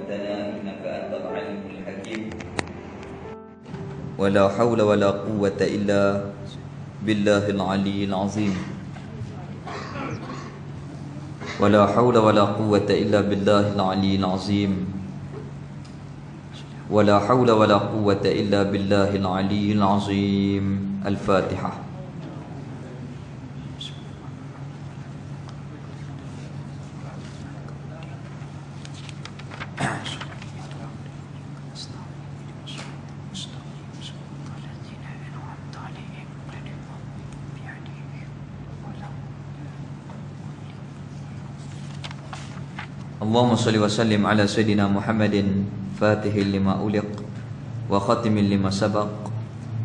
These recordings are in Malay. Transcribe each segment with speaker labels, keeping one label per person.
Speaker 1: علمتنا إنك أنت العليم الحكيم.
Speaker 2: ولا حول ولا قوة إلا بالله العلي العظيم. ولا حول ولا قوة إلا بالله العلي العظيم. ولا حول ولا قوة إلا بالله العلي العظيم. الفاتحة. اللهم صل وسلم على سيدنا محمد فاتح لما أغلق وختم لما سبق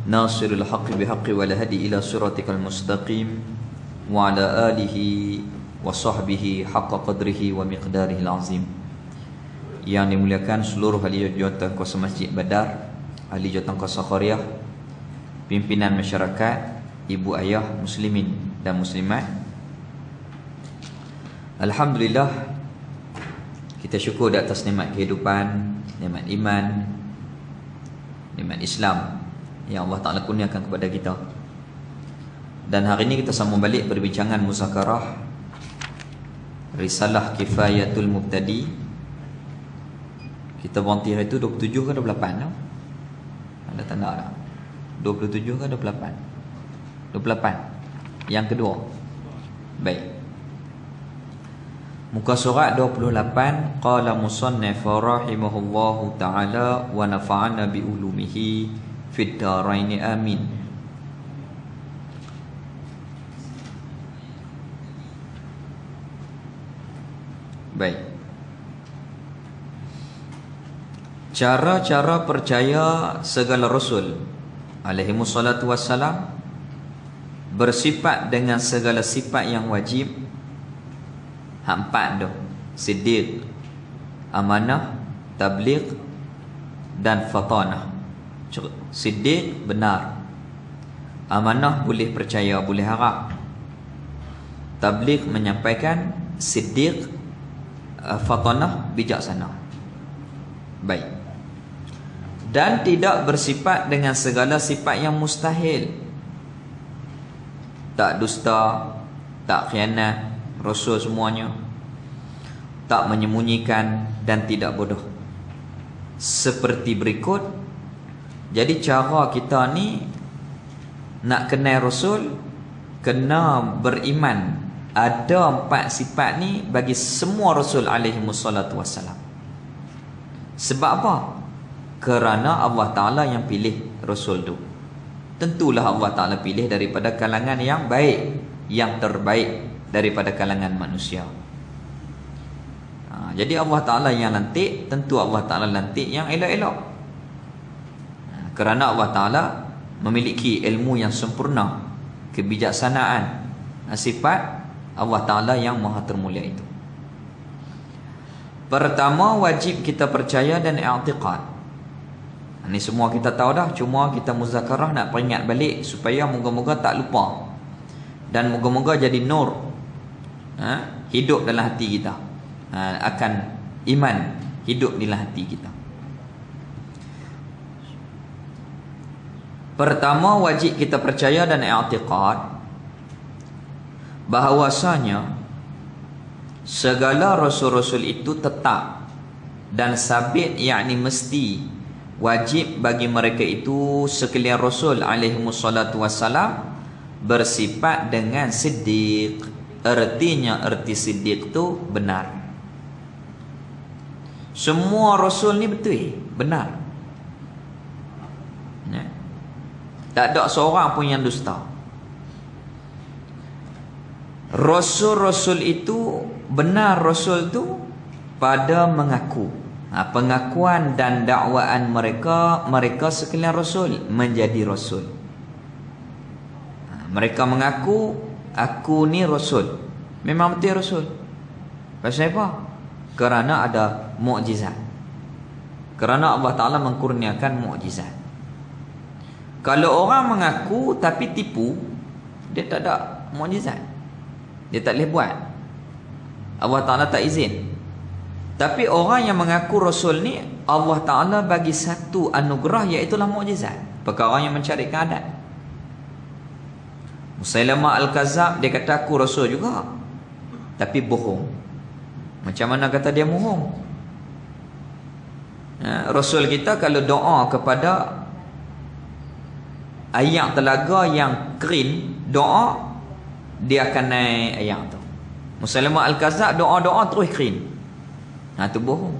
Speaker 2: ناصر الحق بحق والهدي إلى صراطك المستقيم وعلى آله وصحبه حق قدره ومقداره العظيم. Yang dimuliakan seluruh ahli jawatan kuasa Masjid Badar, ahli jawatan kuasa Qaryah, pimpinan masyarakat, ibu ayah muslimin dan muslimat. Alhamdulillah, kita syukur di atas nikmat kehidupan, nikmat iman, nikmat Islam yang Allah Ta'ala kurniakan kepada kita. Dan hari ini kita sambung balik perbincangan muzakarah Risalah Kifayatul Mubtadi. Kita berhenti hari itu 27 ke 28 tak? Ada tanda tak? 27 ke 28? 28 yang kedua. Baik, muka surat 28. Qala musannif rahimahullahu ta'ala wa nafa'ana bi ulumihi fid darain amin. Baik, cara-cara percaya segala rasul alaihi wassalatu wassalam bersifat dengan segala sifat yang wajib. Empat tu: siddiq, amanah, tabligh dan fatanah. Siddiq benar, amanah boleh percaya, boleh harap, tabligh menyampaikan, siddiq fatanah bijaksana. Baik, dan tidak bersifat dengan segala sifat yang mustahil. Tak dusta, tak khianat rasul semuanya, tak menyembunyikan dan tidak bodoh. Seperti berikut. Jadi cara kita ni nak kenal rasul, kena beriman ada empat sifat ni bagi semua rasul alaihi wassalatu wassalam. Sebab apa? Kerana Allah Ta'ala yang pilih rasul tu. Tentulah Allah Ta'ala pilih daripada kalangan yang baik, yang terbaik daripada kalangan manusia. Jadi Allah Ta'ala yang lantik, tentu Allah Ta'ala lantik yang elok-elok. Kerana Allah Ta'ala memiliki ilmu yang sempurna, kebijaksanaan, sifat Allah Ta'ala yang maha termulia itu. Pertama, wajib kita percaya dan i'tiqad. Ini semua kita tahu dah, cuma kita muzakarah nak peringat balik supaya moga-moga tak lupa, dan moga-moga jadi nur hidup dalam hati kita. Akan iman hidup dalam hati kita. Pertama, wajib kita percaya dan i'tiqad bahawasanya segala rasul-rasul itu tetap dan sabit, yakni mesti wajib bagi mereka itu sekalian rasul alaihi wassalatu wassalam bersifat dengan siddiq. Artinya, arti siddiq tu benar. Semua rasul ni betul, benar, ya? Tak ada seorang pun yang dusta. Rasul-rasul itu benar, rasul tu pada mengaku, pengakuan dan dakwaan mereka, mereka sekalian rasul, menjadi rasul. Mereka mengaku, aku ni rasul, memang betul rasul. Pasal apa? Kerana ada mukjizat. Kerana Allah Ta'ala mengkurniakan mukjizat. Kalau orang mengaku tapi tipu, dia tak ada mukjizat, dia tak boleh buat. Allah Ta'ala tak izin. Tapi orang yang mengaku Rasul ni, Allah Ta'ala bagi satu anugerah, iaitulah mukjizat. Perkara yang mencari keadaan. Musailamah Al-Kazab, dia kata aku Rasul juga, tapi bohong. Macam mana kata dia bohong? Rasul kita kalau doa kepada air telaga yang kering, doa, dia akan naik air tu. Musailamah Al-Kazab doa-doa terus kering. Itu bohong.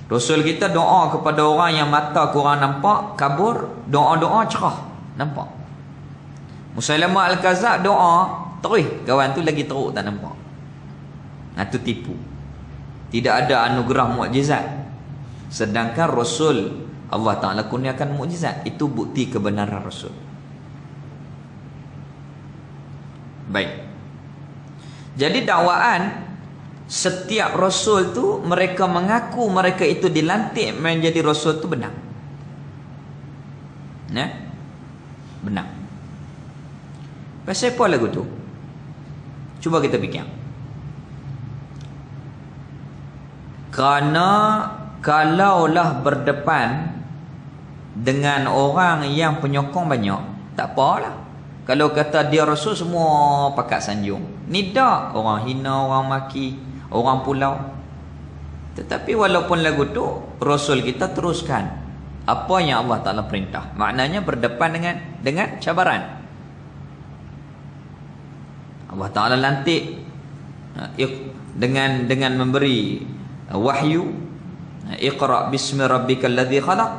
Speaker 2: Rasul kita doa kepada orang yang mata kurang nampak, kabur, doa-doa cerah, nampak. Musailamah Al-Kazab doa terus, kawan tu lagi teruk tak nampak. Itu tipu. Tidak ada anugerah mukjizat. Sedangkan Rasul Allah Ta'ala kurniakan mukjizat. Itu bukti kebenaran Rasul. Baik. Jadi dakwaan setiap Rasul tu, mereka mengaku mereka itu dilantik menjadi Rasul tu benar. Benar. Pasal apa lagu tu? Cuba kita fikir. Kerana kalaulah berdepan dengan orang yang penyokong banyak, tak apalah. Kalau kata dia Rasul, semua pakat sanjung. Ni dak, orang hina, orang maki, orang pulau. Tetapi walaupun lagu tu, Rasul kita teruskan apa yang Allah Ta'ala perintah. Maknanya berdepan dengan cabaran. Allah Ta'ala lantik dengan memberi wahyu, Iqra bismi rabbikal ladzi khalaq.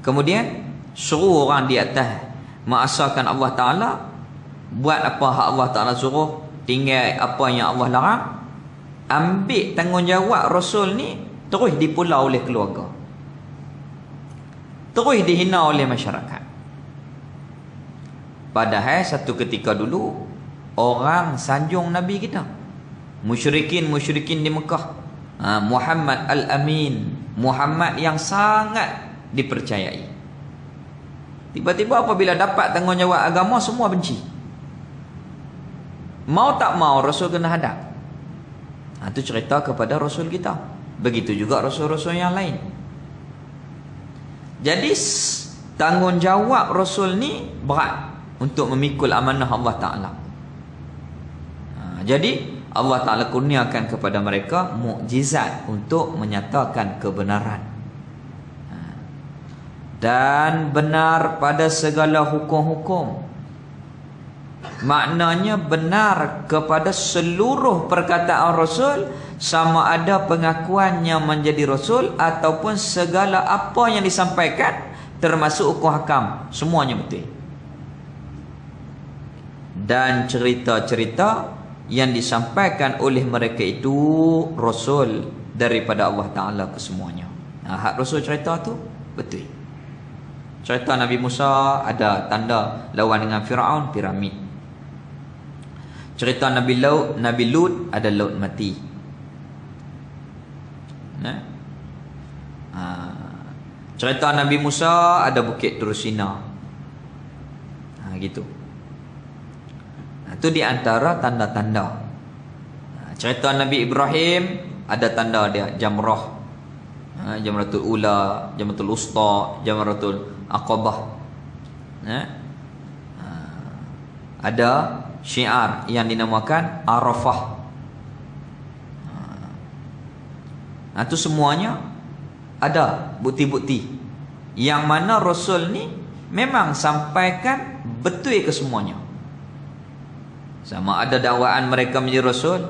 Speaker 2: Kemudian suruh orang di atas mengasahkan Allah Ta'ala, buat apa hak Allah Ta'ala suruh, tinggal apa yang Allah larang. Ambil tanggungjawab Rasul ni terus dipulau oleh keluarga, terus dihina oleh masyarakat. Padahal satu ketika dulu orang sanjung Nabi kita, musyrikin di Mekah, Muhammad Al-Amin, Muhammad yang sangat dipercayai. Tiba-tiba apabila dapat tanggungjawab agama, semua benci. Mau tak mau Rasul kena hadap. Itu cerita kepada Rasul kita. Begitu juga Rasul-Rasul yang lain. Jadi tanggungjawab Rasul ni berat untuk memikul amanah Allah Ta'ala. Jadi Allah Ta'ala kurniakan kepada mereka mukjizat untuk menyatakan kebenaran. Dan benar pada segala hukum-hukum. Maknanya benar kepada seluruh perkataan Rasul, sama ada pengakuannya menjadi Rasul ataupun segala apa yang disampaikan, termasuk hukum hakam, semuanya betul. Dan cerita-cerita yang disampaikan oleh mereka itu Rasul daripada Allah Ta'ala kesemuanya. Hak Rasul cerita tu betul. Cerita Nabi Musa ada tanda lawan dengan Fir'aun, piramid. Cerita Nabi Lut ada laut mati. Cerita Nabi Musa ada bukit Tursina. Gitu. Itu di antara tanda-tanda. Cerita Nabi Ibrahim ada tanda dia, Jamrah, Jamratul Ula, Jamratul Usta, Jamratul Aqabah. Ada syiar yang dinamakan Arafah. Itu semuanya ada bukti-bukti yang mana Rasul ni memang sampaikan betul ke semuanya. Sama ada dakwaan mereka menjadi Rasul,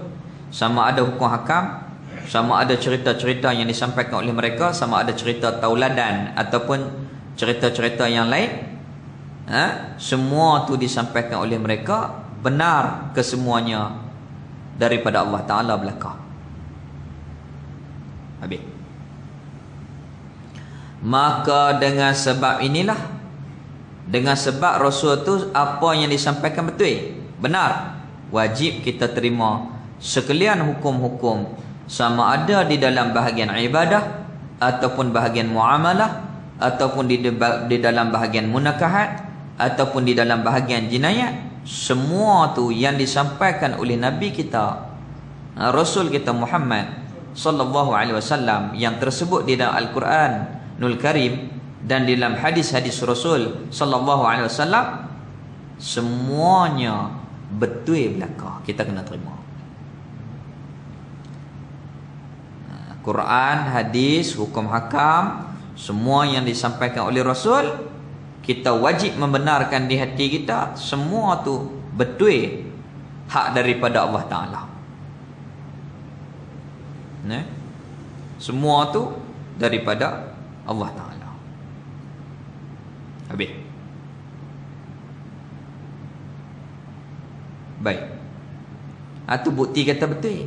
Speaker 2: sama ada hukum hakam, sama ada cerita-cerita yang disampaikan oleh mereka, sama ada cerita tauladan ataupun cerita-cerita yang lain. Semua tu disampaikan oleh mereka benar kesemuanya daripada Allah Ta'ala belaka. Habis. Maka dengan sebab inilah, dengan sebab Rasul tu apa yang disampaikan betul, benar, wajib kita terima sekalian hukum-hukum, sama ada di dalam bahagian ibadah ataupun bahagian muamalah ataupun di dalam bahagian munakahat ataupun di dalam bahagian jinayat. Semua tu yang disampaikan oleh Nabi kita Rasul kita Muhammad sallallahu alaihi wasallam yang tersebut di dalam Al-Quranul Karim dan di dalam hadis-hadis Rasul sallallahu alaihi wasallam, semuanya betul belaka, kita kena terima. Quran, hadis, hukum hakam, semua yang disampaikan oleh Rasul, kita wajib membenarkan di hati kita, semua tu betul hak daripada Allah Ta'ala. Semua tu daripada Allah Ta'ala. Habis. Baik. Itu bukti kata betul.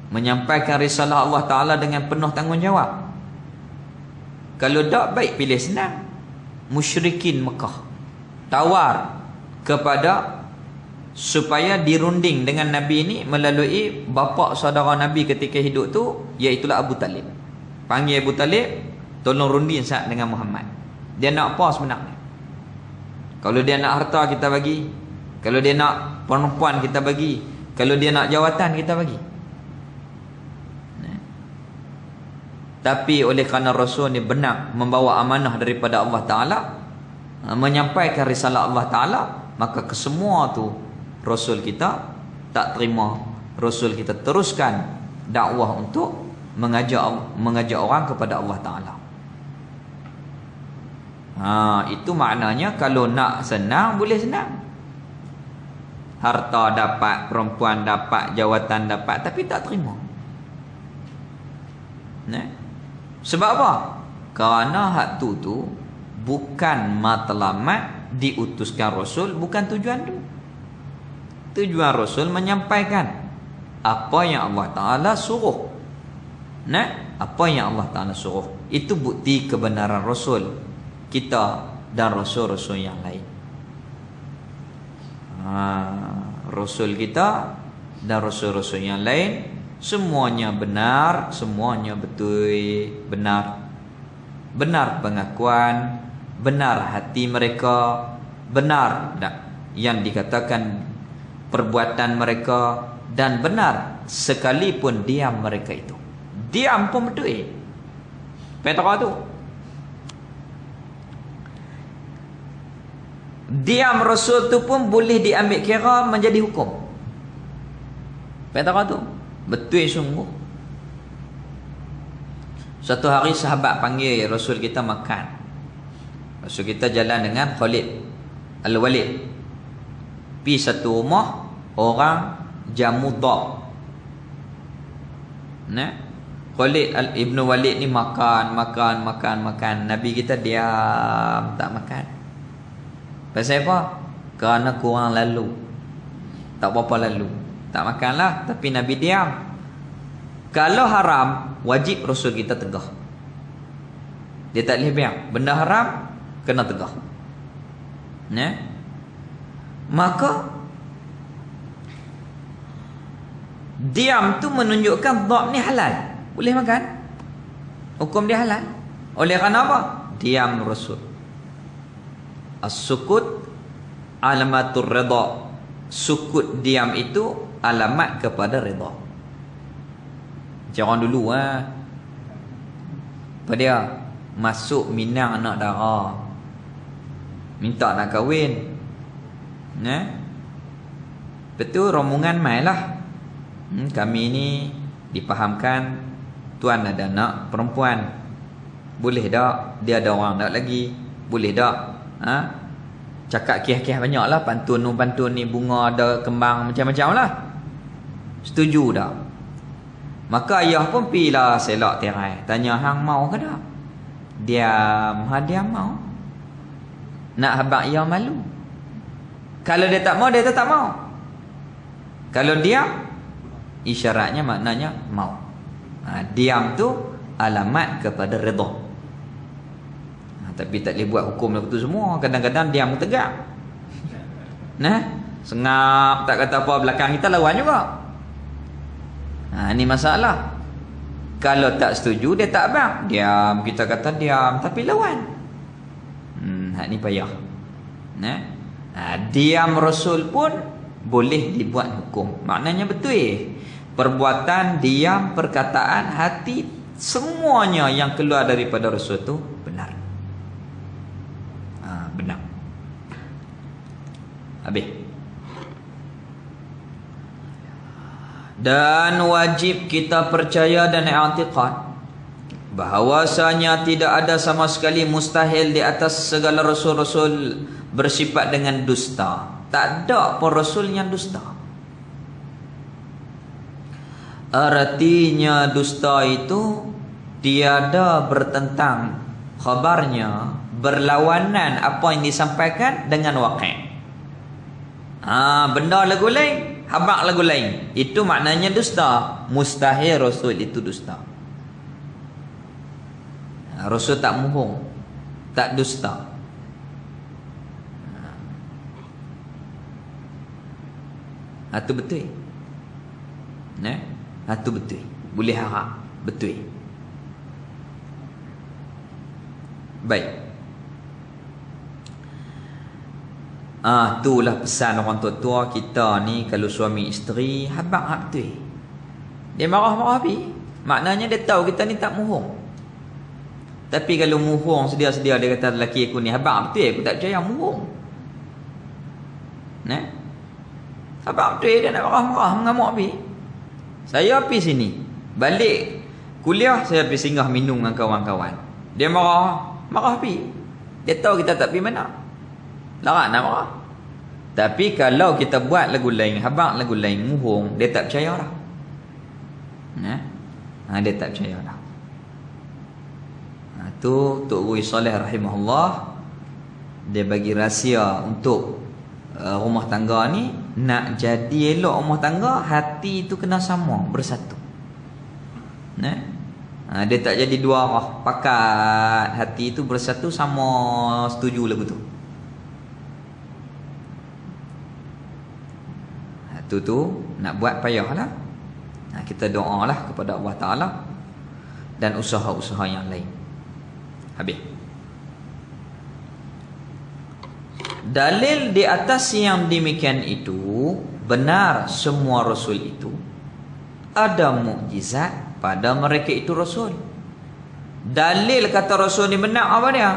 Speaker 2: Menyampaikan risalah Allah Ta'ala dengan penuh tanggungjawab. Kalau tak, baik pilih senang. Musyrikin Mekah tawar kepada supaya dirunding dengan Nabi ini melalui bapa saudara Nabi ketika hidup tu, iaitulah Abu Talib. Panggil Abu Talib, tolong runding sat dengan Muhammad. Dia nak apa sebenarnya? Kalau dia nak harta, kita bagi. Kalau dia nak perempuan, kita bagi. Kalau dia nak jawatan, kita bagi. Tapi oleh kerana Rasul ni benar membawa amanah daripada Allah Ta'ala, menyampaikan risalah Allah Ta'ala, maka kesemua tu Rasul kita tak terima. Rasul kita teruskan dakwah untuk mengajak orang kepada Allah Ta'ala. Itu maknanya kalau nak senang, boleh senang. Harta dapat, perempuan dapat, jawatan dapat, tapi tak terima. Sebab apa? Kerana hak tu bukan matlamat diutuskan Rasul, bukan tujuan tu. Tujuan Rasul menyampaikan apa yang Allah Ta'ala suruh. Apa yang Allah Ta'ala suruh. Itu bukti kebenaran Rasul kita dan Rasul-Rasul yang lain. Rasul kita dan Rasul-Rasul yang lain, semuanya benar, semuanya betul, benar. Benar pengakuan, benar hati mereka, benar yang dikatakan perbuatan mereka, dan benar sekalipun diam mereka itu. Diam pun betul. Petra tu. Diam Rasul tu pun boleh diambil kira menjadi hukum. Petra tu. Betul sungguh. Satu hari sahabat panggil Rasul kita makan. Rasul kita jalan dengan Khalid Al-Walid. Pergi satu rumah orang Jamudah. Khalid Ibn Walid ni makan. Nabi kita diam, tak makan. Pasal apa? Kerana kurang lalu. Tak berapa lalu, tak makanlah. Tapi Nabi diam. Kalau haram, wajib Rasul kita tegah. Dia tak boleh biar. Benda haram, kena tegah. Maka diam tu menunjukkan dhab ni halal. Boleh makan. Hukum dia halal. Oleh kerana apa? Diam Rasul. As-sukut alamatur rida. Sukut diam itu alamat kepada rida. Macam orang dulu apa dia? Masuk minang anak dara, minta nak kahwin. Betul, rombongan mai lah. Kami ni dipahamkan tuan ada anak perempuan. Boleh tak? Dia ada orang nak lagi. Boleh tak? Cakap kih-kih banyak lah. Pantun ni bunga ada kembang macam-macam lah. Setuju tak? Maka ayah pun pilah selak tirai. Tanya hang mau ke tak? Diam. Diam mau. Nak habaq ayah malu. Kalau dia tak mau, dia tak mau. Kalau diam, isyaratnya maknanya mau. Diam tu alamat kepada redha. Tapi tak boleh buat hukum lagu tu semua. Kadang-kadang diam tegak. Sengap, tak kata apa, belakang kita lawan juga. Ni masalah. Kalau tak setuju, dia tak abang. Diam, kita kata diam, tapi lawan. Ni payah. Diam Rasul pun boleh dibuat hukum. Maknanya betul. perbuatan, diam, perkataan, hati, semuanya yang keluar daripada Rasul itu benar. Benar. Habis. Dan wajib kita percaya dan i'tiqad bahawasanya tidak ada sama sekali, mustahil di atas segala rasul-rasul bersifat dengan dusta. Tak ada pun rasul yang dusta. Artinya dusta itu tiada bertentang khabarnya, berlawanan apa yang disampaikan dengan waqi'. Benda lagu lain, habaq lagu lain, itu maknanya dusta. Mustahil rasul itu dusta. Rasul tak bohong, tak dusta. Itu betul. Itu betul. Boleh harap betul. Baik. Itulah pesan orang tua-tua kita ni. Kalau suami isteri habaq betul, dia marah-marah habis, maknanya dia tahu kita ni tak mohong. Tapi kalau mohong sedia-sedia, dia kata lelaki aku ni habaq betul, aku tak percaya, mohong. Habaq betul, dia nak marah-marah, mengamuk habis. Saya pergi sini, balik kuliah, saya pergi singgah minum dengan kawan-kawan. Dia marah habis. Dia tahu kita tak pergi mana, larat nak marah. Tapi kalau kita buat lagu lain, habaq lagu lain, mohong, dia tak percaya dah. Dia tak percaya dah. Tu Tok Rui Saleh rahimahullah, dia bagi rahsia untuk rumah tangga ni. Nak jadi elok rumah tangga, hati tu kena sama, bersatu. Dia tak jadi dua arah, pakat. Hati tu bersatu, sama, setuju lagu tu. Tu nak buat payahlah. Kita doalah kepada Allah Ta'ala dan usaha-usaha yang lain. Habis. Dalil di atas yang demikian itu, benar semua rasul itu ada mukjizat pada mereka itu rasul. Dalil kata rasul ni benar apa dia?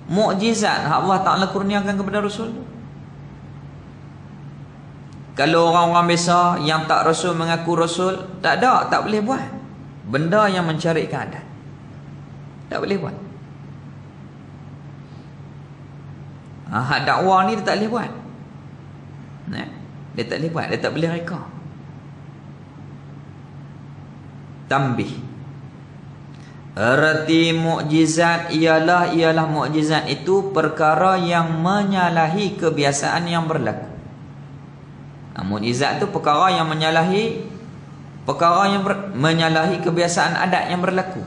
Speaker 2: Mukjizat Allah Ta'ala kurniakan kepada rasul. Kalau orang-orang biasa yang tak rasul mengaku rasul, tak ada, tak boleh buat benda yang mencari keadaan. Tak boleh buat. Hak dakwah ni dia tak boleh buat. Dia tak boleh buat, dia tak boleh reka. Tambih. Erti mukjizat ialah mukjizat itu perkara yang menyalahi kebiasaan yang berlaku. Mukjizat itu perkara yang menyalahi kebiasaan adat yang berlaku.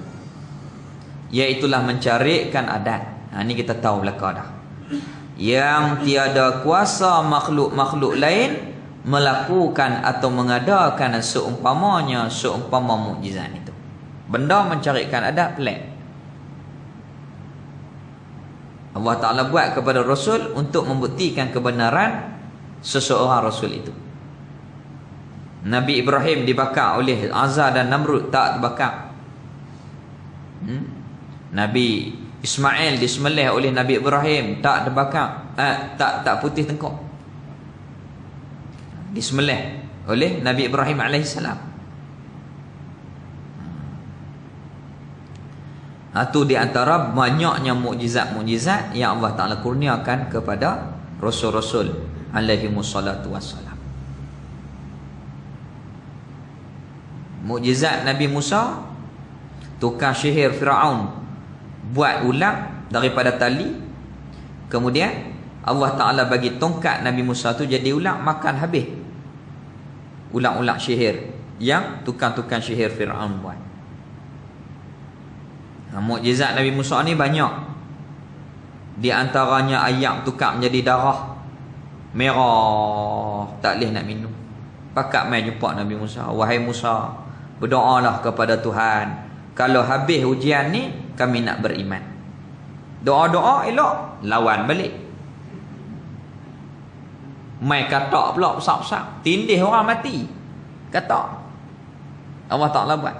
Speaker 2: Iaitulah mencarikan adat. Ini kita tahu belaka dah. Yang tiada kuasa makhluk-makhluk lain melakukan atau mengadakan seumpama mukjizat itu. Benda mencarikan adat pelik. Allah Ta'ala buat kepada Rasul untuk membuktikan kebenaran seseorang Rasul itu. Nabi Ibrahim dibakar oleh Azza dan Namrud, tak terbakar. Nabi Ismail disembelih oleh Nabi Ibrahim, tak terbakar. Tak putih tengkok. Disembelih oleh Nabi Ibrahim alaihissalam. Itu di antara banyaknya mukjizat-mukjizat yang Allah Ta'ala kurniakan kepada Rasul-Rasul alaihimussalatu wassalam. Mukjizat Nabi Musa, tukang sihir Firaun buat ulang daripada tali. Kemudian Allah Ta'ala bagi tongkat Nabi Musa tu jadi ulang, makan habis ulang-ulang sihir yang tukang-tukang sihir Firaun buat. Mukjizat Nabi Musa ni banyak. Di antaranya ayam tukar menjadi darah merah, tak boleh nak minum. Pakat mai jumpa Nabi Musa, wahai Musa, berdoalah kepada Tuhan, kalau habis ujian ni kami nak beriman. Doa-doa elok, lawan balik. Mai katak pula besar-besar, tindih orang mati. Katak. Allah Ta'ala buat.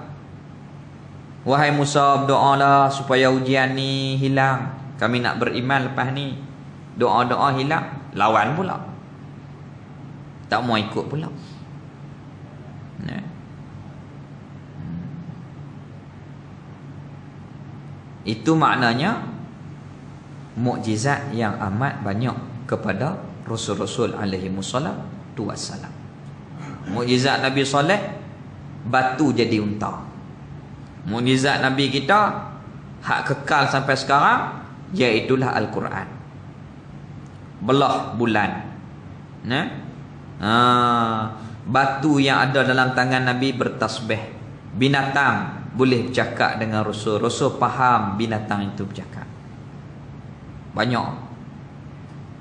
Speaker 2: Wahai Musa, berdoalah supaya ujian ni hilang. Kami nak beriman lepas ni. Doa-doa hilang, lawan pula. Tak mau ikut pula. Itu maknanya mukjizat yang amat banyak kepada Rasul-Rasul alaihi wassalatu wassalam. Mukjizat Nabi Saleh, batu jadi unta. Mukjizat Nabi kita hak kekal sampai sekarang, iaitulah Al-Quran. Belah bulan. Batu yang ada dalam tangan Nabi bertasbih. Binatang boleh bercakap dengan Rasul. Rasul faham binatang itu bercakap. Banyak.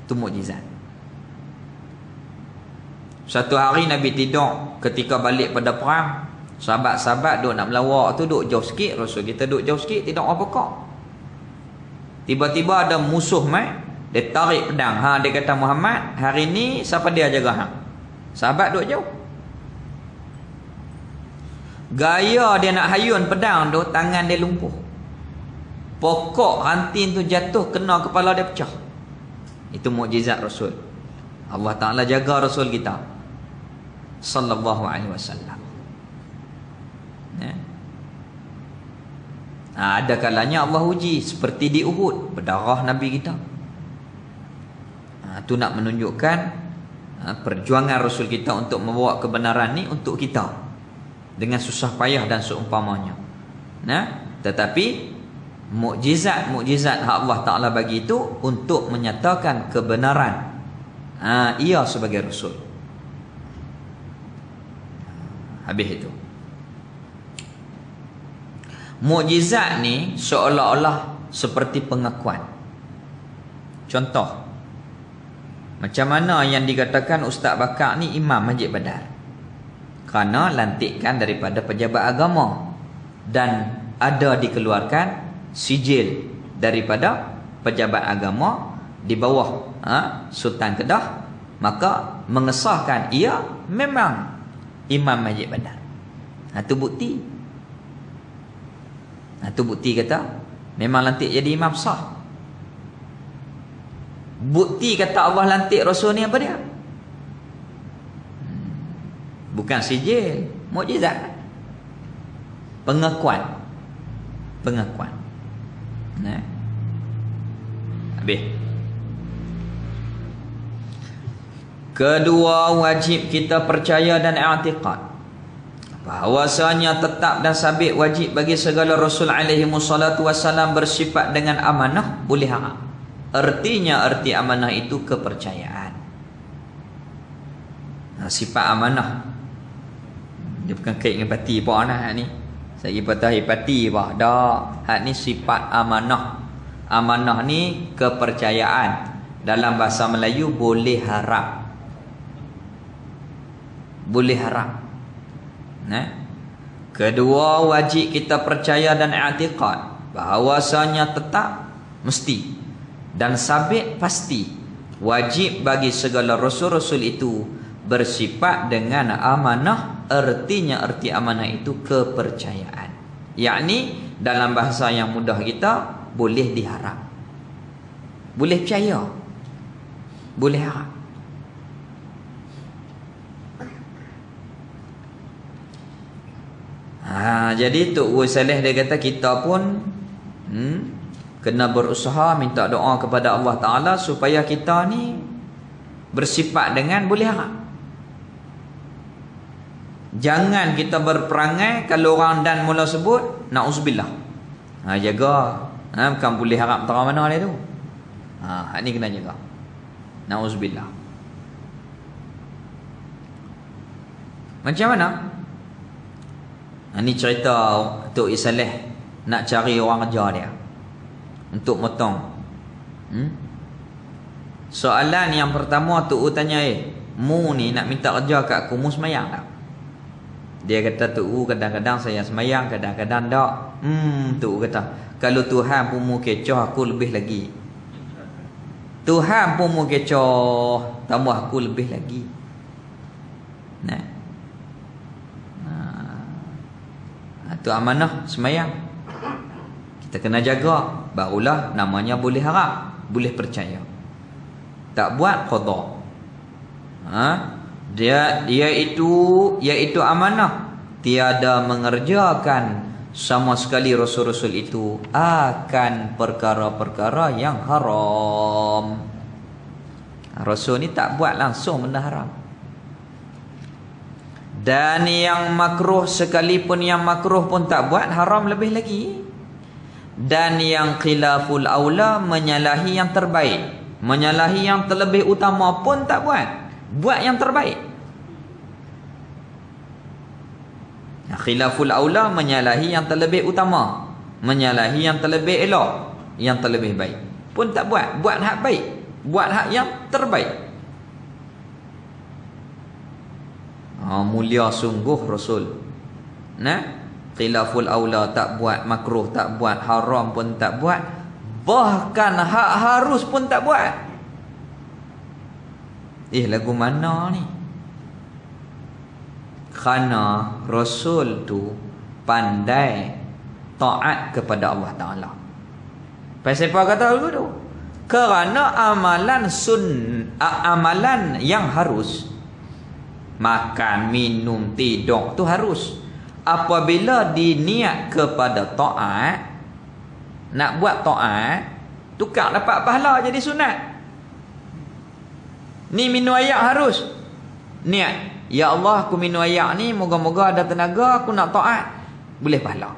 Speaker 2: Itu mukjizat. Satu hari Nabi tidur ketika balik pada perang. Sahabat-sahabat duk nak melawak tu duk jauh sikit. Rasul kita duk jauh sikit, tidak apa kok. Tiba-tiba ada musuh mai, dia tarik pedang. Dia kata, Muhammad, hari ni siapa dia jaga hang? Sahabat duk jauh. Gaya dia nak hayun pedang tu, tangan dia lumpuh. Pokok ranting tu jatuh, kena kepala dia pecah. Itu mukjizat Rasul. Allah Ta'ala jaga Rasul kita sallallahu alaihi wasallam. Ada kalanya Allah uji, seperti di Uhud, berdarah Nabi kita. Itu nak menunjukkan perjuangan Rasul kita untuk membawa kebenaran ni untuk kita, dengan susah payah dan seumpamanya. Tetapi mukjizat Allah Ta'ala bagi itu untuk menyatakan kebenaran ia sebagai Rasul. Habis itu. Mukjizat ni seolah-olah seperti pengakuan. Contoh, macam mana yang dikatakan Ustaz Bakar ni imam Masjid Badar, kerana lantikan daripada pejabat agama dan ada dikeluarkan sijil daripada pejabat agama di bawah Sultan Kedah, maka mengesahkan ia memang imam Masjid Badar. Itu bukti. Itu bukti kata memang lantik jadi imam sah. Bukti kata Allah lantik Rasul ni apa dia? Bukan sijil, mukjizat. Pengakuan. Habis. Kedua, wajib kita percaya dan i'tiqad bahawasanya tetap dan sabit wajib bagi segala Rasul alaihi wassalatu wassalam bersifat dengan amanah boleh harap. Artinya, arti amanah itu kepercayaan. Sifat amanah, dia bukan kait dengan pati apa nah ni. Saya patah pati apa dah. Hak ni sifat amanah. Amanah ni kepercayaan. Dalam bahasa Melayu boleh harap. Boleh harap. Kedua, wajib kita percaya dan i'tiqad bahawasanya tetap, mesti dan sabit pasti wajib bagi segala rasul-rasul itu bersifat dengan amanah. Artinya, arti amanah itu kepercayaan. Yakni dalam bahasa yang mudah kita, boleh diharap, boleh percaya, boleh harap. Jadi Tok Guru Saleh dia kata kita pun kena berusaha minta doa kepada Allah Ta'ala supaya kita ni bersifat dengan boleh harap. Jangan kita berperangai kalau orang dan mula sebut na'uzubillah. Jaga. Bukan boleh harap tera mana dia tu. Ni kena jaga. Na'uzubillah. Macam mana? Ini cerita Tok Isaleh nak cari orang kerja dia untuk motong. Soalan yang pertama Tok U tanya, mu ni nak minta kerja kat aku, mu semayang tak? Dia kata, Tok U kadang-kadang saya semayang, kadang-kadang tak. Tok U kata, kalau Tuhan pun mu kecoh aku lebih lagi. Tuhan pun mu kecoh, tambah aku lebih lagi. tu amanah semayang. Kita kena jaga, barulah namanya boleh harap, boleh percaya. Tak buat qada. Dia iaitu amanah, tiada mengerjakan sama sekali rasul-rasul itu akan perkara-perkara yang haram. Rasul ni tak buat langsung benda haram. Dan yang makruh, sekalipun yang makruh pun tak buat, haram lebih lagi. Dan yang khilaful aula, menyalahi yang terbaik, menyalahi yang terlebih utama pun tak buat. Buat yang terbaik. Khilaful aula, menyalahi yang terlebih utama, menyalahi yang terlebih elok, yang terlebih baik pun tak buat. Buat hak baik, buat hak yang terbaik. Mulia sungguh Rasul. Khilaful aula tak buat, makruh tak buat, haram pun tak buat, bahkan hak harus pun tak buat. Lagu mana ni? Kerana Rasul tu pandai taat kepada Allah Ta'ala. Pasal apa kata dulu tu? Kerana amalan yang harus, makan, minum, tidur tu harus. Apabila diniat kepada taat, nak buat taat, tukar dapat pahala jadi sunat. Ni minum air harus, niat, ya Allah aku minum air ni, moga-moga ada tenaga aku nak taat, boleh pahala.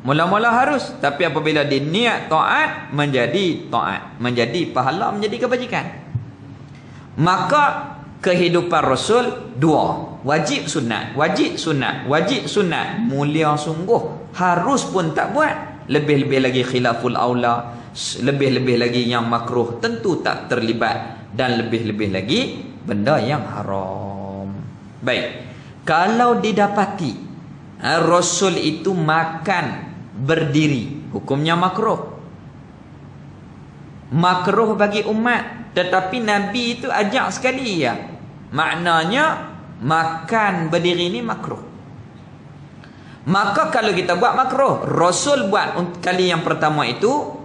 Speaker 2: Mula-mula harus, tapi apabila diniat taat, menjadi taat, menjadi pahala, menjadi kebajikan. Maka kehidupan Rasul dua, wajib sunat, wajib sunat, wajib sunat. Mulia sungguh, harus pun tak buat, lebih-lebih lagi khilaful aula, lebih-lebih lagi yang makruh tentu tak terlibat, dan lebih-lebih lagi benda yang haram. Baik, kalau didapati Rasul itu makan berdiri, hukumnya makruh. Makruh bagi umat, tetapi Nabi itu ajak sekali ya. Maknanya makan berdiri ni makruh. Maka kalau kita buat makruh, Rasul buat kali yang pertama itu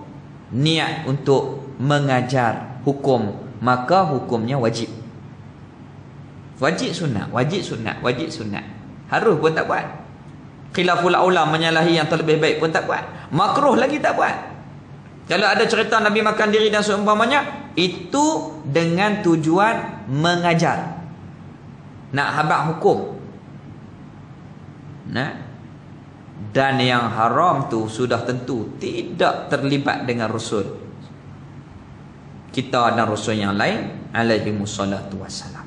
Speaker 2: niat untuk mengajar hukum, maka hukumnya wajib. Wajib sunat, wajib sunat, wajib sunat. Harus pun tak buat. Khilaful aula, menyalahi yang terlebih baik pun tak buat. Makruh lagi tak buat. Kalau ada cerita Nabi makan diri dan seumpamanya, itu dengan tujuan mengajar, nak habaq hukum. Dan yang haram tu sudah tentu tidak terlibat dengan Rasul kita dan Rasul yang lain alaihi wassalatu wassalam.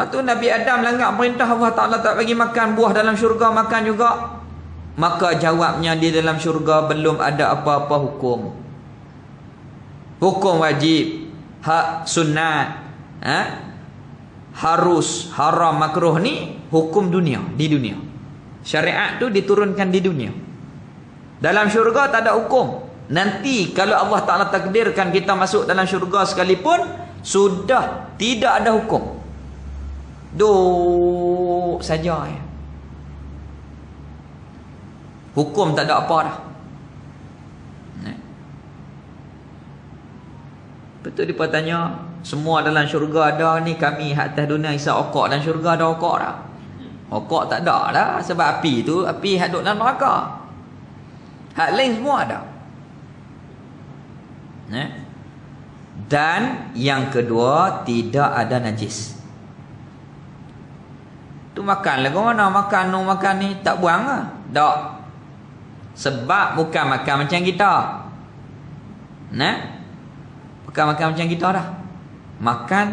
Speaker 2: Tu Nabi Adam langgar perintah Allah Ta'ala, tak bagi makan buah dalam syurga, makan juga. Maka jawabnya, di dalam syurga belum ada apa-apa hukum. Hukum wajib, hak sunat, harus, haram, makruh ni hukum dunia, di dunia. Syariat tu diturunkan di dunia. Dalam syurga tak ada hukum. Nanti kalau Allah Ta'ala takdirkan kita masuk dalam syurga sekalipun, sudah tidak ada hukum. Duk saja ya. Hukum tak ada apa dah. Betul dia tanya, semua dalam syurga ada ni, kami hak atas dunia isap okok, dan syurga ada okok dah. Okok tak ada dah, sebab api tu, api hak duduk dalam neraka. Hak lain semua ada. Dan yang kedua, tidak ada najis. Tu makan lagu mana, makan ni tak buang lah. Tak. Sebab bukan makan macam kita. Bukan makan macam kita dah. Makan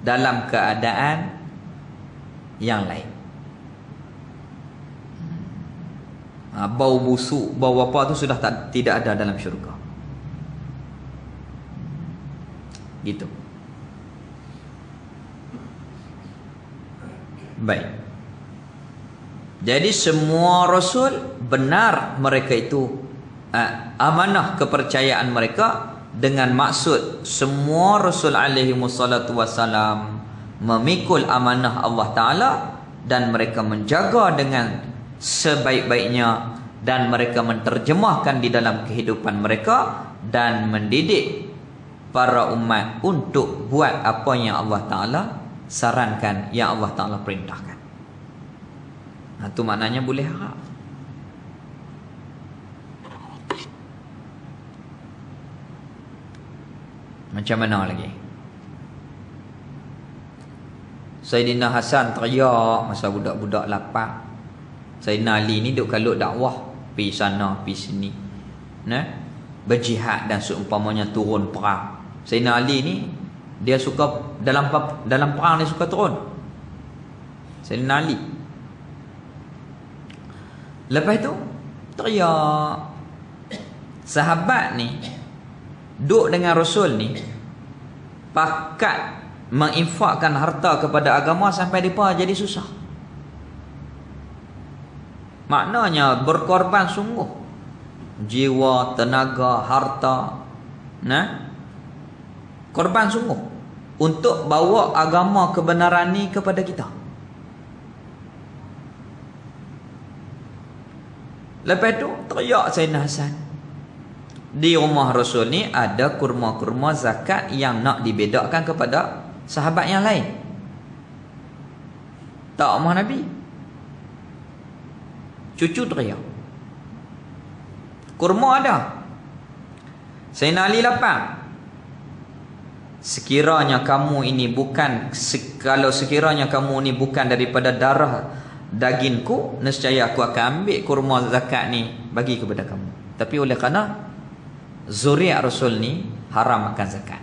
Speaker 2: dalam keadaan yang lain. Bau busuk, bau apa tu sudah tidak ada dalam syurga. Gitu. Baik. Jadi semua Rasul benar mereka itu amanah kepercayaan mereka, dengan maksud semua Rasul alaihi wassalatu wassalam memikul amanah Allah Ta'ala dan mereka menjaga dengan sebaik-baiknya, dan mereka menterjemahkan di dalam kehidupan mereka dan mendidik para umat untuk buat apa yang Allah Ta'ala sarankan, yang Allah Ta'ala perintahkan. Itu maknanya boleh harap. Macam mana lagi? Sayyidina Hasan teriak masa budak-budak lapar. Sayyidina Ali ni duk kalut dakwah, pi sana pi sini, berjihad dan seumpamanya turun perang. Sayyidina Ali ni dia suka dalam perang, dia suka turun. Sayyidina Ali. Lepas tu teriak. Sahabat ni duk dengan Rasul ni pakat menginfakkan harta kepada agama sampai depa jadi susah. Maknanya berkorban sungguh, jiwa, tenaga, harta, korban sungguh untuk bawa agama kebenaran ni kepada kita. Lepas tu teriak Sayyidina Hasan, di rumah Rasul ni ada kurma-kurma zakat yang nak dibedakan kepada sahabat yang lain. Tak rumah Nabi. Cucu teriak, kurma ada. Sayyidina Ali lapar. Sekiranya kamu ini bukan, kalau sekiranya kamu ini bukan daripada darah dagingku, nescaya aku akan ambil kurma zakat ni bagi kepada kamu. Tapi oleh kerana zuriat Rasul ni haram makan zakat,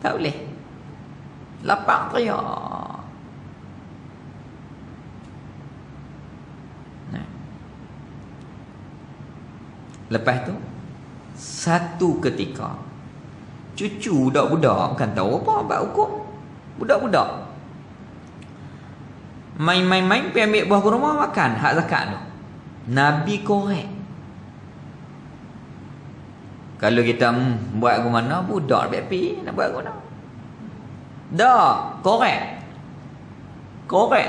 Speaker 2: tak boleh. Lapar teriak. Lepas tu satu ketika cucu budak-budak bukan tahu apa bab hukum, budak-budak main-main pergi ambil buah kurma makan hak zakat tu. Nabi korek. Kalau kita buat ke mana, budak bepi nak buat ke mana? Dah korek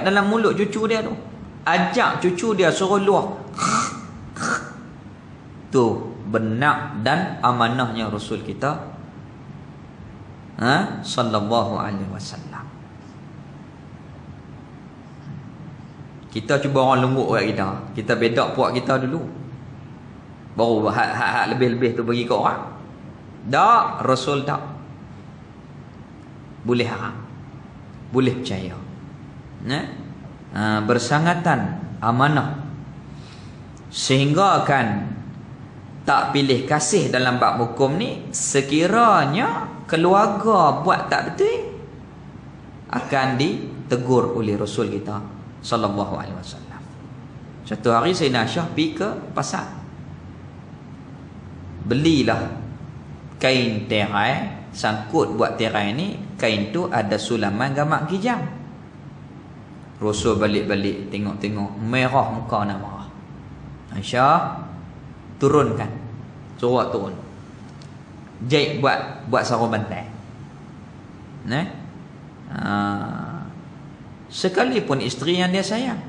Speaker 2: dalam mulut cucu dia tu. Ajak cucu dia suruh luah. Tu benak dan amanahnya Rasul kita sallallahu alaihi wasallam. Kita cuba orang lembut kat kita. Kita bedak puak kita dulu, baru hak lebih-lebih tu bagi ke orang. Tak, Rasul tak. Boleh harap, boleh percaya. Bersangatan amanah, sehingga akan tak pilih kasih dalam bab hukum ni. Sekiranya keluarga buat tak betul, akan ditegur oleh Rasul kita sallallahu alaihi wasallam. Satu hari Sayyidina Aisyah pergi ke pasar, belilah kain terai, sangkut buat terai ni. Kain tu ada sulaman gambar kijang. Rasul balik-balik tengok-tengok, merah muka nak marah. Aisyah turunkan, suruh turun, jahit buat sarung bantai. Sekalipun isteri yang dia sayang,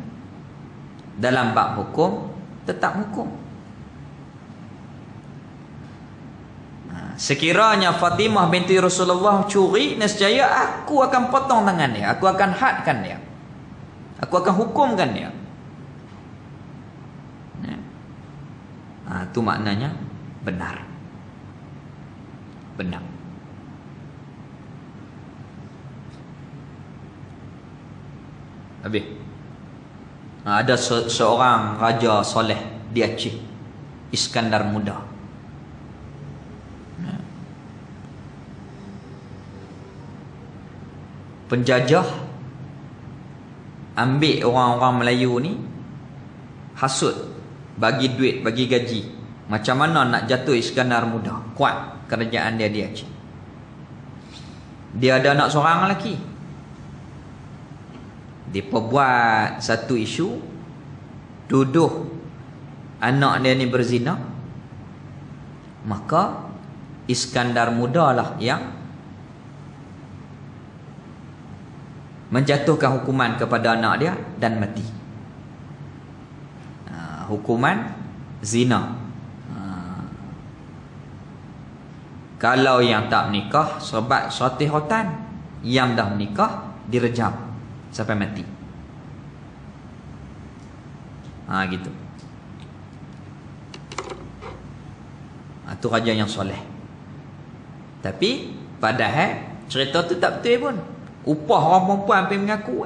Speaker 2: dalam bab hukum tetap hukum. Sekiranya Fatimah binti Rasulullah curi, nescaya aku akan potong tangan dia, aku akan hadkan dia, aku akan hukumkan dia. Itu maknanya benar. Benar. Habis. Ada seorang raja soleh di Aceh, Iskandar Muda. Penjajah ambil orang-orang Melayu ni, hasut, bagi duit, bagi gaji. Macam mana nak jatuh Iskandar Muda? Kuat kerajaan dia di Aceh. Dia ada anak seorang lelaki. Dia buat satu isu, tuduh anak dia ni berzina. Maka Iskandar Muda lah yang menjatuhkan hukuman kepada anak dia dan mati. Hukuman zina. Kalau yang tak menikah sebab syatihatan, yang dah menikah direjam sampai mati. Gitu. Itu raja yang soleh. Tapi padahal cerita tu tak betul pun. Upah orang perempuan pergi mengaku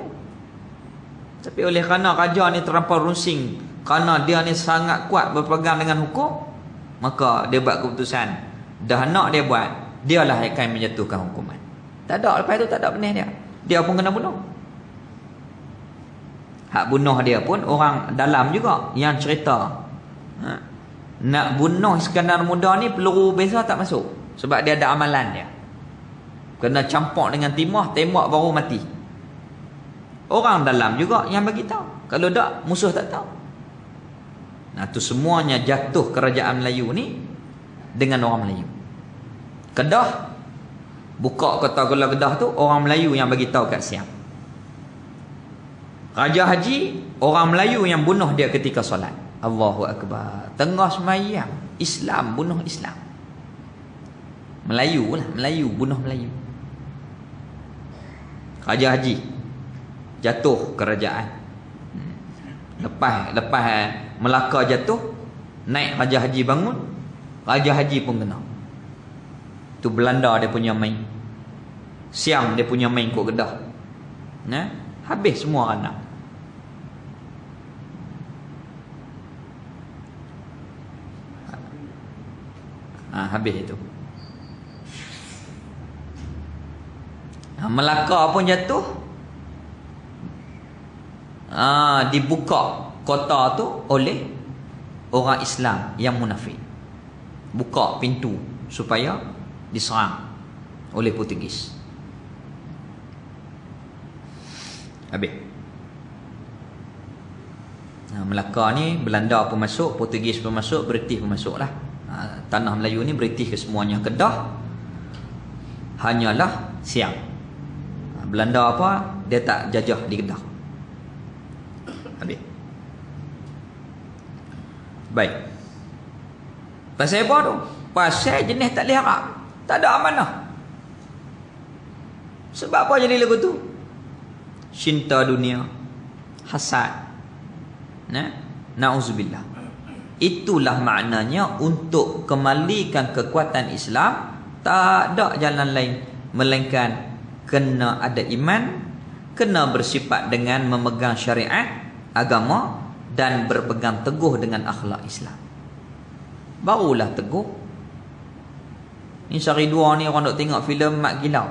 Speaker 2: Tapi oleh kerana raja ni terlampau rusing, kerana dia ni sangat kuat berpegang dengan hukum, maka dia buat keputusan, dah nak dia buat, dialah yang akan menjatuhkan hukuman. Tak ada, lepas tu tak ada benih dia. Dia pun kena bunuh. Hak bunuh dia pun orang dalam juga yang cerita. Nak bunuh Iskandar Muda ni peluru biasa tak masuk, sebab dia ada amalan dia. Kena campak dengan timah, tembak baru mati. Orang dalam juga yang bagi tahu. Kalau tak, musuh tak tahu. Tu semuanya jatuh kerajaan Melayu ni dengan orang Melayu. Kedah, buka kota Gula Kedah tu orang Melayu yang bagi tahu kat Siam. Raja Haji, orang Melayu yang bunuh dia ketika solat. Allahu Akbar. Tengah semayang, Islam bunuh Islam. Melayu lah, Melayu bunuh Melayu. Raja Haji jatuh kerajaan. Lepas Melaka jatuh, naik Raja Haji bangun, Raja Haji pun kena. Tu Belanda dia punya main, Siam dia punya main kot Kedah. Habis semua anak. Habis itu. Melaka pun jatuh. Dibuka kota tu oleh orang Islam yang munafik. Buka pintu supaya diserang oleh Portugis. Habis. Melaka ni Belanda pun masuk, Portugis pun masuk, British pun masuk lah. Tanah Melayu ni British kesemuanya. Kedah hanyalah Siam. Belanda apa, dia tak jajah di Kedah. Habis. Baik. Pasal apa tu? Pasal jenis tak boleh harap, tak ada amanah. Sebab apa jadi lagu tu? Cinta dunia, hasad. Na'udzubillah. Itulah maknanya untuk kembalikan kekuatan Islam, tak ada jalan lain melainkan kena ada iman, kena bersifat dengan memegang syariat agama dan berpegang teguh dengan akhlak Islam. Barulah teguh. Ni sehari dua ni orang duk tengok filem Mak Kilau.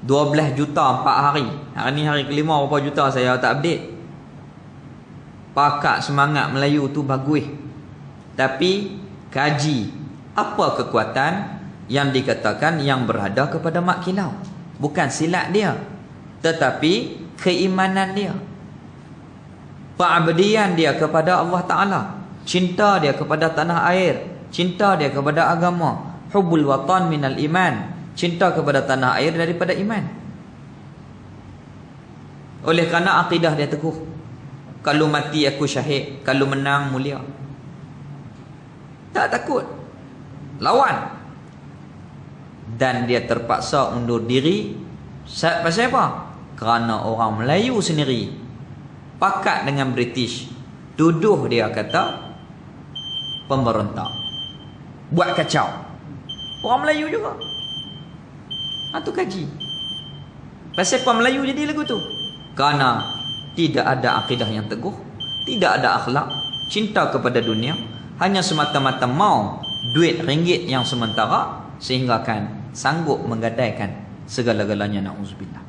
Speaker 2: 12 juta 4 hari. Hari ni hari kelima berapa juta saya tak update. Pakat semangat Melayu tu bagus. Tapi kaji apa kekuatan yang dikatakan yang berada kepada Mak Kilau. Bukan silat dia, tetapi keimanan dia, pengabdian dia kepada Allah Ta'ala, cinta dia kepada tanah air, cinta dia kepada agama. Hubbul watan minal iman. Cinta kepada tanah air daripada iman. Oleh kerana akidah dia teguh. Kalau mati aku syahid, kalau menang mulia. Tak takut, lawan. Dan dia terpaksa undur diri. Pasal apa? Kerana orang Melayu sendiri pakat dengan British, tuduh dia kata pemberontak, buat kacau. Orang Melayu juga. Tu kaji. Pasal apa Melayu jadi lagu tu? Kerana tidak ada akidah yang teguh, tidak ada akhlak, cinta kepada dunia, hanya semata-mata mau duit ringgit yang sementara, sehingga kan sanggup menggadaikan segala-galanya. Na'udzubillah.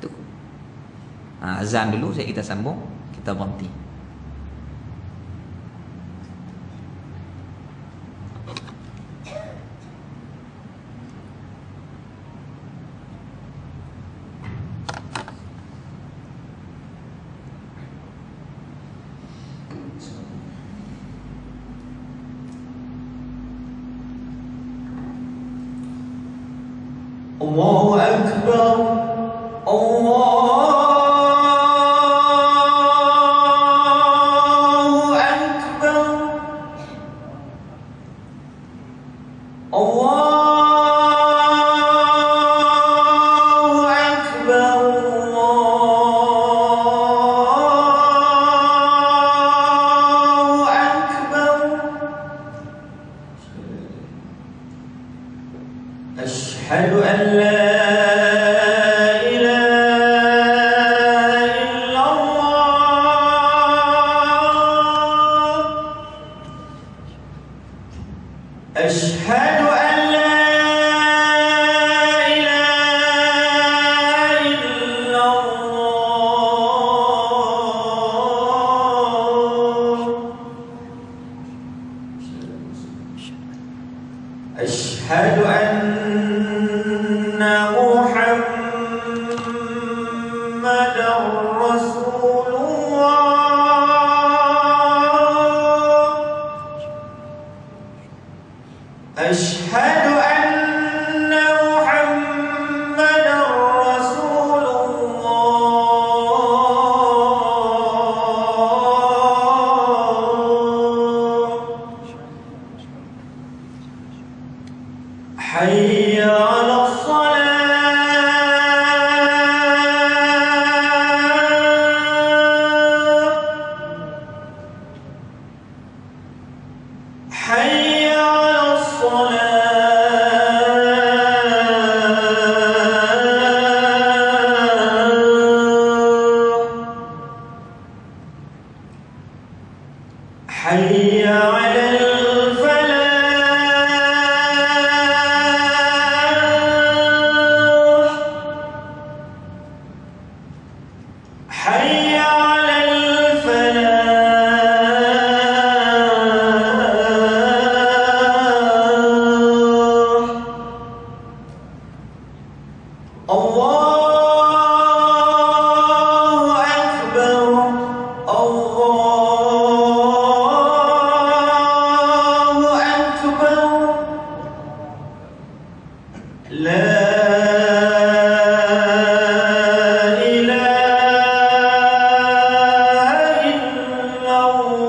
Speaker 2: Tu. Azan dulu, saya kita sambung, kita berhenti. Allahu Akbar. Allahu Akbar. Allahu Akbar. Allahu Akbar. Asyhadu an la أشهد أن لا إله إلا الله أشهد أن محمدا رسول الله أشهد أن محمدا رسول الله حي على الصلاة حي على حي على الفلاح حي على الفلاح الله أكبر الله أكبر لا إله إلا الله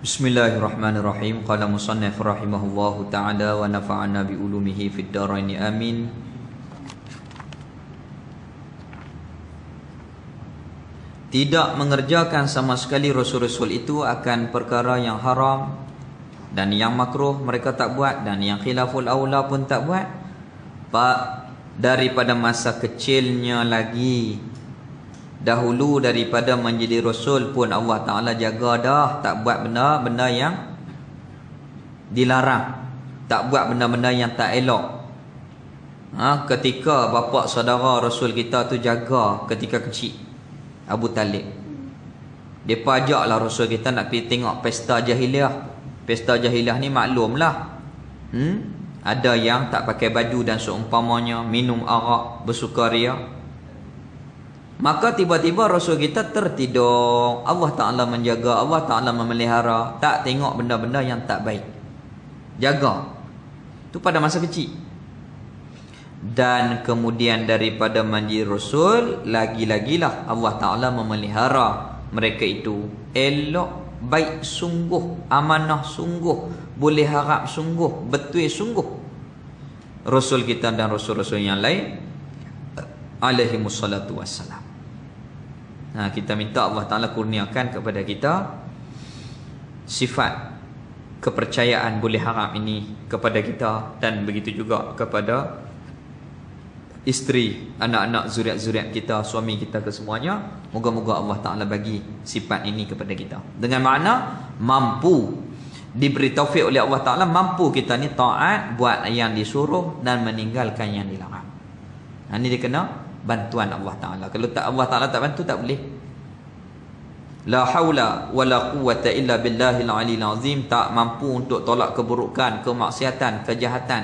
Speaker 2: Bismillahirrahmanirrahim. Qala musannif rahimahullahu ta'ala wa nafa'ana bi ulumihi fid dharain amin. Tidak mengerjakan sama sekali rasul-rasul itu akan perkara yang haram dan yang makruh mereka tak buat, dan yang khilaful aula pun tak buat. Daripada masa kecilnya lagi, dahulu daripada menjadi rasul pun Allah Ta'ala jaga dah, tak buat benda-benda yang dilarang, tak buat benda-benda yang tak elok. Ketika bapa saudara rasul kita tu jaga ketika kecil, Abu Talib, dia pajaklah rasul kita nak pergi tengok pesta jahiliah. Pesta jahiliah ni maklumlah, ada yang tak pakai baju dan seumpamanya, minum arak, bersukaria. Maka tiba-tiba Rasul kita tertidur. Allah Ta'ala menjaga, Allah Ta'ala memelihara, tak tengok benda-benda yang tak baik, jaga. Itu pada masa kecil. Dan kemudian daripada menjadi Rasul, lagi-lagilah Allah Ta'ala memelihara mereka itu elok, baik sungguh, amanah sungguh, boleh harap sungguh, betul sungguh. Rasul kita dan Rasul-Rasul yang lain alaihimussalatu wassalam. Kita minta Allah Ta'ala kurniakan kepada kita sifat kepercayaan boleh harap ini kepada kita, dan begitu juga kepada isteri, anak-anak, zuriat-zuriat kita, suami kita, kesemuanya. Moga-moga Allah Ta'ala bagi sifat ini kepada kita, dengan makna mampu, diberi taufik oleh Allah Ta'ala, mampu kita ni taat, buat yang disuruh dan meninggalkan yang dilarang. Ini dia kena bantuan Allah Ta'ala. Kalau tak Allah Ta'ala tak bantu, tak boleh. La haula wala quwwata illa billahil aliyil azim. Tak mampu untuk tolak keburukan, kemaksiatan, kejahatan,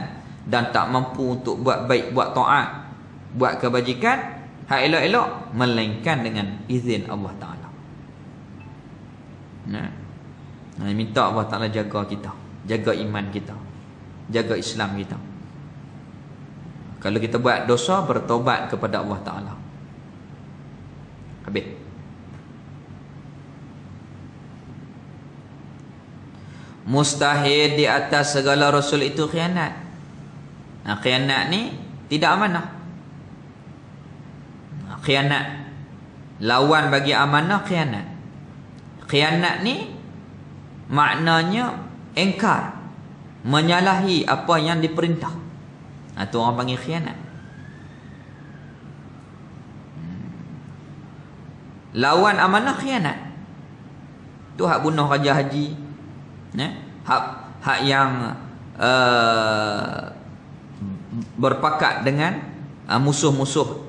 Speaker 2: dan tak mampu untuk buat baik, buat taat, buat kebajikan, hak elok-elok, melainkan dengan izin Allah Ta'ala. Minta Allah Ta'ala jaga kita, jaga iman kita, jaga Islam kita. Kalau kita buat dosa, bertobat kepada Allah Ta'ala. Habis. Mustahil di atas segala Rasul itu khianat. Khianat ni tidak amanah. Khianat, lawan bagi amanah, khianat. Khianat ni maknanya engkar, menyalahi apa yang diperintah. Itu orang panggil khianat. Lawan amanah, khianat. Tu hak bunuh Raja Haji, hak yang berpakat dengan musuh-musuh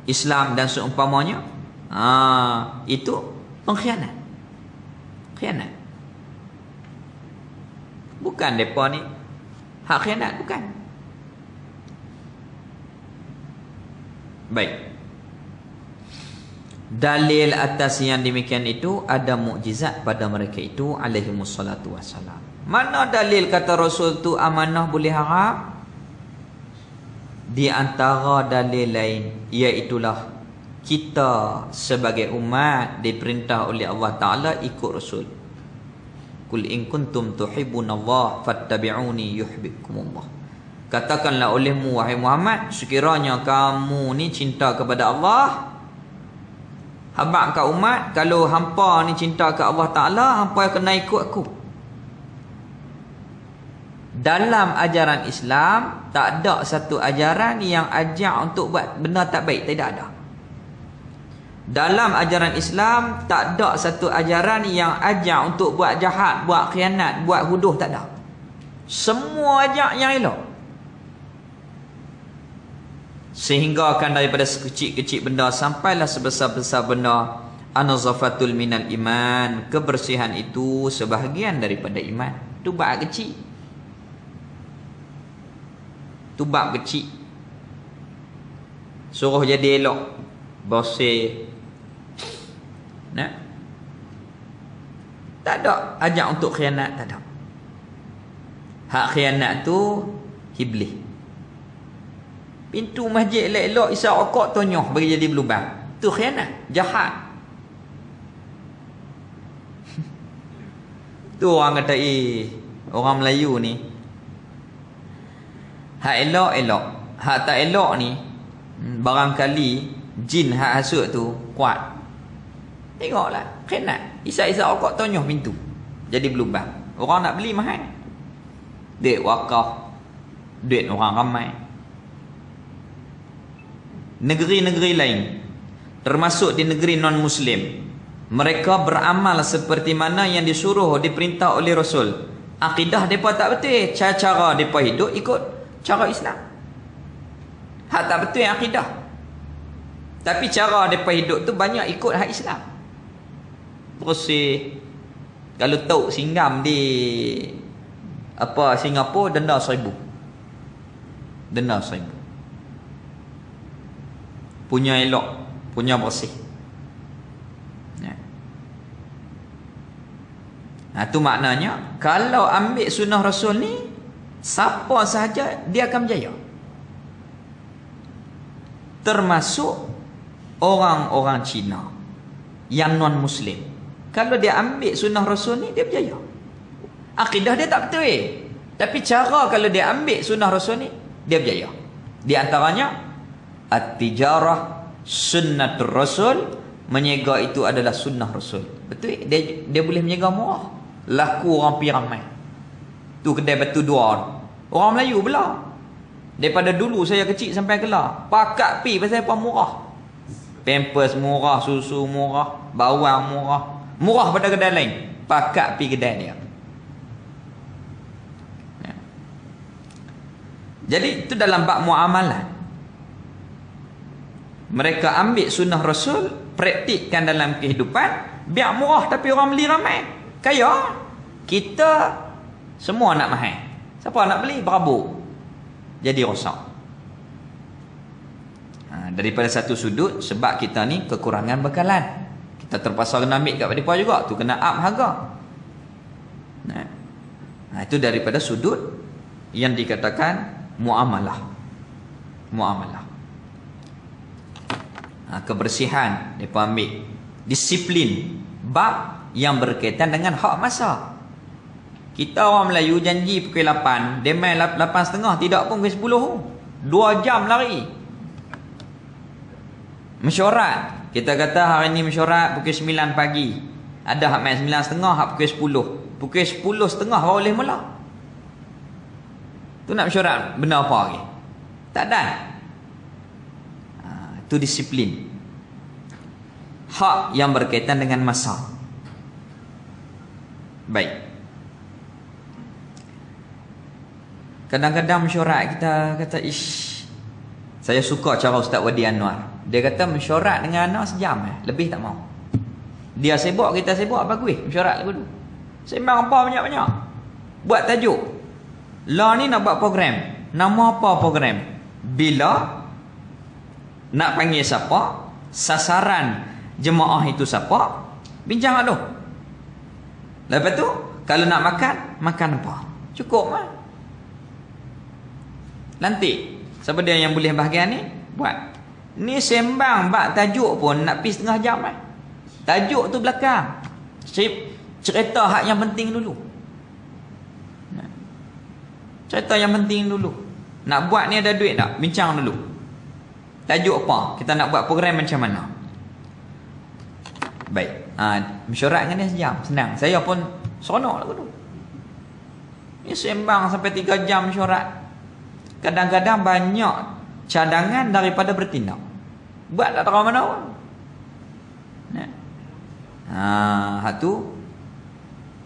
Speaker 2: Islam dan seumpamanya, itu pengkhianat. Khianat. Bukan depa ni hak khianat, bukan. Baik. Dalil atas yang demikian itu, ada mukjizat pada mereka itu alaihimus salatu wassalam. Mana dalil kata Rasul tu amanah boleh haram? Di antara dalil lain, iaitulah kita sebagai umat diperintah oleh Allah Ta'ala ikut Rasul. Kul in kuntum tuhibbunallah fattabi'uni yuhibbukumullah. Katakanlah olehmu wahai Muhammad, sekiranya kamu ni cinta kepada Allah, habaq kat umat, kalau hampa ni cinta ke Allah Ta'ala, hampa kena ikut aku. Dalam ajaran Islam, tak ada satu ajaran yang ajak untuk buat benda tak baik. Tidak ada. Dalam ajaran Islam, tak ada satu ajaran yang ajak untuk buat jahat, buat khianat, buat huduh. Tak ada. Semua ajak yang elok. Sehingga akan daripada sekecil-kecil benda sampailah sebesar-besar benda. Anazafatul minal iman. Kebersihan itu sebahagian daripada iman. Itu bab kecil. Itu bab kecil. Suruh jadi elok, bersih. Tak ada ajak untuk khianat. Tak ada. Hak khianat tu Iblis. Pintu masjid elok-elok, isap rokok tonyoh bagi jadi berlubang. Tu khianat, jahat. Tu orang kata, orang Melayu ni hak elok-elok, hak tak elok ni barangkali jin hak hasut tu kuat. Tengoklah, khianat, isap-isap rokok tonyoh pintu jadi berlubang. Orang nak beli mahal. Duit wakaf, duit orang ramai. Negeri-negeri lain, termasuk di negeri non-Muslim, mereka beramal seperti mana yang disuruh, diperintah oleh Rasul. Akidah mereka tak betul. Cara mereka hidup ikut cara Islam. Hak tak betul yang akidah. Tapi cara mereka hidup tu banyak ikut hak Islam. Bersih. Kalau tahu singgam di Singapura, denda 1,000. Denda 1,000. Punya elok, punya bersih. Itu maknanya, kalau ambil sunnah Rasul ni, siapa sahaja dia akan berjaya. Termasuk orang-orang Cina yang non-Muslim. Kalau dia ambil sunnah Rasul ni, dia berjaya. Akidah dia tak betul. Tapi cara kalau dia ambil sunnah Rasul ni, dia berjaya. Di antaranya, at-tijarah sunnatur Rasul. Menyega itu adalah sunnah Rasul. Betul? Dia boleh menyega murah. Laku orang pi ramai. Tu kedai batu dua. Orang Melayu pula. Daripada dulu saya kecil sampai kelar, pakat pi pasal apa murah. Pampers murah, susu murah, bawang murah. Murah pada kedai lain. Pakat pi kedai dia. Jadi itu dalam bab muamalah. Mereka ambil sunnah Rasul, praktikkan dalam kehidupan, Biar murah tapi orang beli ramai. Kaya. Kita semua nak mahal. Siapa nak beli? Berabuk. Jadi rosak. Daripada satu sudut, sebab kita ni kekurangan bekalan. Kita terpaksa kena ambil kat mereka juga. Tu kena up harga. Itu daripada sudut yang dikatakan muamalah. Muamalah. Kebersihan mereka ambil. Disiplin. Bab yang berkaitan dengan hak masa. Kita orang Melayu janji pukul 8. Dia main 8.30. Tidak pun pukul 10. 2 jam lari. Mesyuarat. Kita kata hari ni mesyuarat pukul 9 pagi. Ada hak main 9.30, hak pukul 10. Pukul 10.30 baru boleh mula. Tu nak mesyuarat benda apa lagi? Tak ada. Itu disiplin. Hak yang berkaitan dengan masa. Baik. Kadang-kadang mesyuarat kita kata, saya suka cara Ustaz Wadi Anwar. Dia kata mesyuarat dengan anak sejam lebih tak mau. Dia sibuk, kita sibuk, bagus mesyuarat lagu tu. Sembang apa banyak-banyak. Buat tajuk. Lah ni nak buat program. Nama apa program? Bila nak panggil siapa? Sasaran jemaah itu siapa? Bincang tu. Lepas tu kalau nak makan, makan apa? Cukup mah. Lantik. Siapa dia yang boleh bahagian ni? Buat. Ni sembang bak tajuk pun nak pergi setengah jam Tajuk tu belakang. Cerita hak yang penting dulu. Cerita yang penting dulu. Nak buat ni ada duit tak? Bincang dulu. Tajuk apa? Kita nak buat program macam mana? Baik. Mesyuarat dengan dia sejam. Senang. Saya pun seronok lah tu. Ni sembang sampai 3 jam mesyuarat. Kadang-kadang banyak cadangan daripada bertindak. Buat tak tahu mana pun. Hak tu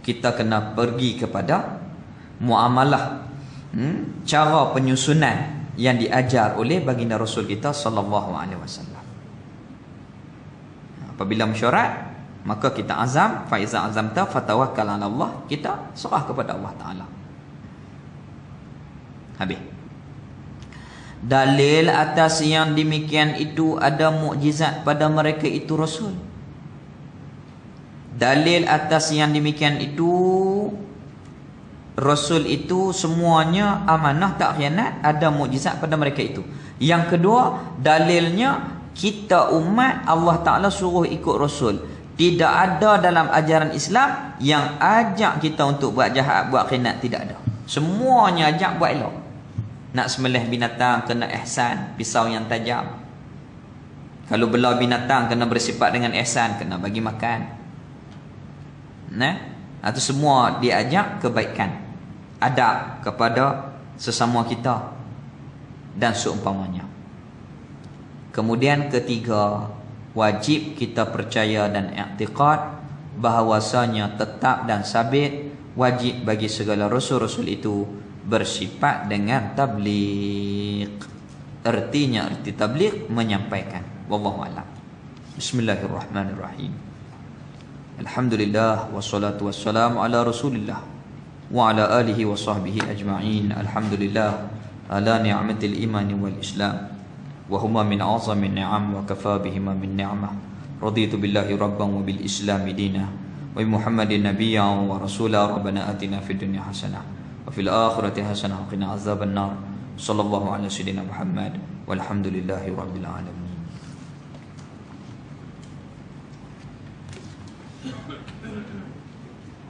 Speaker 2: kita kena pergi kepada muamalah. Cara penyusunan yang diajar oleh baginda Rasul kita sallallahu alaihi wasallam. Apabila mesyuarat, maka kita azam, fa iza azamta fatawakkal 'ala Allah, kita serah kepada Allah Taala. Habis. Dalil atas yang demikian itu ada mukjizat pada mereka itu Rasul. Dalil atas yang demikian itu Rasul itu semuanya amanah, tak khianat, ada mukjizat pada mereka itu. Yang kedua, dalilnya kita umat Allah Ta'ala suruh ikut Rasul. Tidak ada dalam ajaran Islam yang ajak kita untuk buat jahat, buat khianat, tidak ada. Semuanya ajak buat elok. Nak sembelih binatang kena ihsan, pisau yang tajam. Kalau belah binatang kena bersifat dengan ihsan, kena bagi makan. Itu semua diajak kebaikan, adab kepada sesama kita dan seumpamanya. Kemudian ketiga, wajib kita percaya dan i'tiqad bahawasanya tetap dan sabit wajib bagi segala rasul-rasul itu bersifat dengan tabligh. Artinya arti tabligh menyampaikan. Wallahu a'lam. Bismillahirrahmanirrahim. Alhamdulillah wassalatu wassalamu ala Rasulillah wa ala alihi wa sahbihi ajma'in. Alhamdulillah ala ni'matil imani wal islam wa huma min a'zami ni'am wa kafa bihima min ni'mah. Raditu billahi rabban wa bil islami dinah wa bi Muhammadin nabiyyan wa rasula. Rabbana atina fid dunya hasanah wa fil akhirati hasanah wa qina azaban nar. Sallallahu ala sayyidina Muhammad walhamdulillahi rabbil alamin.